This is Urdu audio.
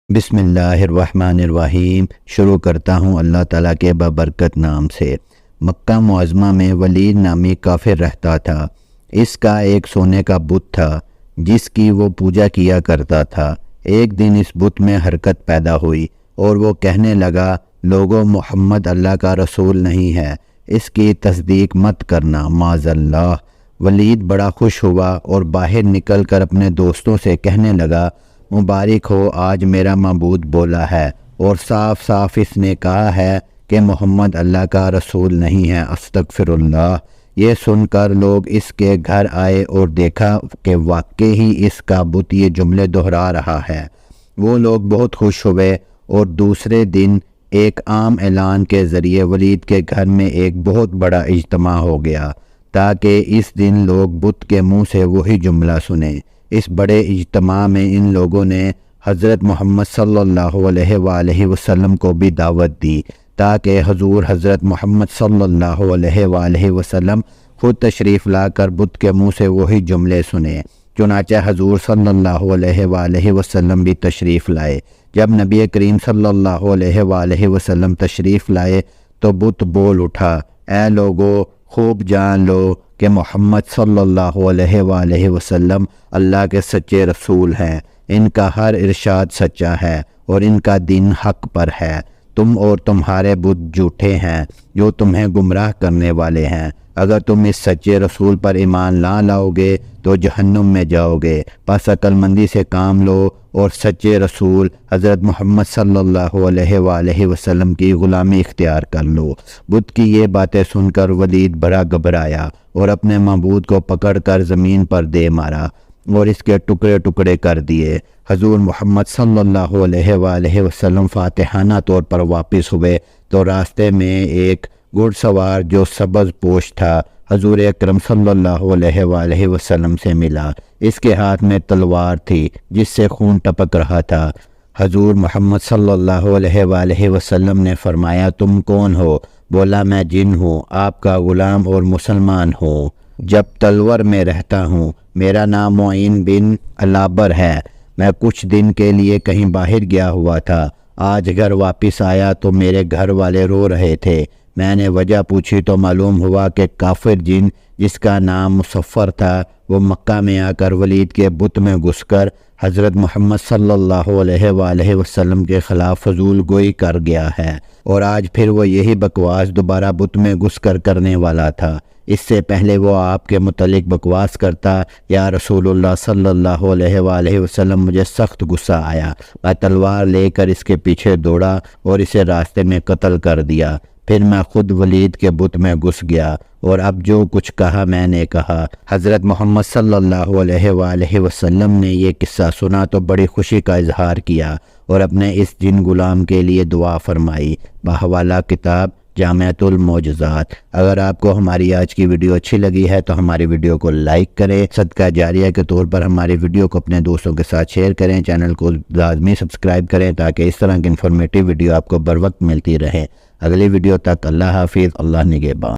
بسم اللہ الرحمن الرحیم۔ شروع کرتا ہوں اللہ تعالیٰ کے بابرکت نام سے۔ مکہ معظمہ میں ولید نامی کافر رہتا تھا۔ اس کا ایک سونے کا بت تھا جس کی وہ پوجا کیا کرتا تھا۔ ایک دن اس بت میں حرکت پیدا ہوئی اور وہ کہنے لگا، لوگوں، محمد اللہ کا رسول نہیں ہے، اس کی تصدیق مت کرنا، معاذ اللہ۔ ولید بڑا خوش ہوا اور باہر نکل کر اپنے دوستوں سے کہنے لگا، مبارک ہو، آج میرا معبود بولا ہے اور صاف صاف اس نے کہا ہے کہ محمد اللہ کا رسول نہیں ہے، استغفر اللہ۔ یہ سن کر لوگ اس کے گھر آئے اور دیکھا کہ واقعی ہی اس کا بت یہ جملے دہرا رہا ہے۔ وہ لوگ بہت خوش ہوئے اور دوسرے دن ایک عام اعلان کے ذریعے ولید کے گھر میں ایک بہت بڑا اجتماع ہو گیا تاکہ اس دن لوگ بت کے منہ سے وہی جملہ سنیں۔ اس بڑے اجتماع میں ان لوگوں نے حضرت محمد صلی اللہ علیہ وآلہ وسلم کو بھی دعوت دی تاکہ حضور حضرت محمد صلی اللہ علیہ وآلہ وسلم خود تشریف لا کر بت کے منہ سے وہی جملے سنیں۔ چنانچہ حضور صلی اللہ علیہ وآلہ وسلم بھی تشریف لائے۔ جب نبی کریم صلی اللہ علیہ وآلہ وسلم تشریف لائے تو بت بول اٹھا، اے لوگو، خوب جان لو کہ محمد صلی اللہ علیہ وآلہ وسلم اللہ کے سچے رسول ہیں۔ ان کا ہر ارشاد سچا ہے اور ان کا دین حق پر ہے۔ تم اور تمہارے بت جھوٹے ہیں جو تمہیں گمراہ کرنے والے ہیں۔ اگر تم اس سچے رسول پر ایمان نہ لاؤ گے تو جہنم میں جاؤ گے۔ پس عقل مندی سے کام لو اور سچے رسول حضرت محمد صلی اللہ علیہ وآلہ وسلم کی غلامی اختیار کر لو۔ بت کی یہ باتیں سن کر ولید بڑا گھبرایا اور اپنے معبود کو پکڑ کر زمین پر دے مارا اور اس کے ٹکڑے ٹکڑے کر دیے۔ حضور محمد صلی اللہ علیہ وآلہ وسلم فاتحانہ طور پر واپس ہوئے تو راستے میں ایک گھڑ سوار جو سبز پوش تھا حضور اکرم صلی اللہ علیہ وآلہ وسلم سے ملا۔ اس کے ہاتھ میں تلوار تھی جس سے خون ٹپک رہا تھا۔ حضور محمد صلی اللہ علیہ وآلہ وسلم نے فرمایا، تم کون ہو؟ بولا، میں جن ہوں، آپ کا غلام اور مسلمان ہوں، جب تلور میں رہتا ہوں۔ میرا نام معین بن علابر ہے۔ میں کچھ دن کے لیے کہیں باہر گیا ہوا تھا۔ آج گھر واپس آیا تو میرے گھر والے رو رہے تھے۔ میں نے وجہ پوچھی تو معلوم ہوا کہ کافر جن جس کا نام مصفر تھا وہ مکہ میں آ کر ولید کے بت میں گھس کر حضرت محمد صلی اللہ علیہ وآلہ وسلم کے خلاف فضول گوئی کر گیا ہے اور آج پھر وہ یہی بکواس دوبارہ بت میں گھس کر کرنے والا تھا۔ اس سے پہلے وہ آپ کے متعلق بکواس کرتا، یا رسول اللہ صلی اللہ علیہ وآلہ وسلم، مجھے سخت غصہ آیا۔ میں تلوار لے کر اس کے پیچھے دوڑا اور اسے راستے میں قتل کر دیا۔ پھر میں خود ولید کے بت میں گھس گیا اور اب جو کچھ کہا میں نے کہا۔ حضرت محمد صلی اللہ علیہ وآلہ وسلم نے یہ قصہ سنا تو بڑی خوشی کا اظہار کیا اور اپنے اس جن غلام کے لیے دعا فرمائی۔ بحوالہ کتاب جامعۃ المعجزات۔ اگر آپ کو ہماری آج کی ویڈیو اچھی لگی ہے تو ہماری ویڈیو کو لائک کریں، صدقہ جاریہ کے طور پر ہماری ویڈیو کو اپنے دوستوں کے ساتھ شیئر کریں، چینل کو لازمی سبسکرائب کریں تاکہ اس طرح کی انفارمیٹیو ویڈیو آپ کو بر وقت ملتی رہے۔ اگلی ویڈیو تک اللہ حافظ، اللہ نگہبان۔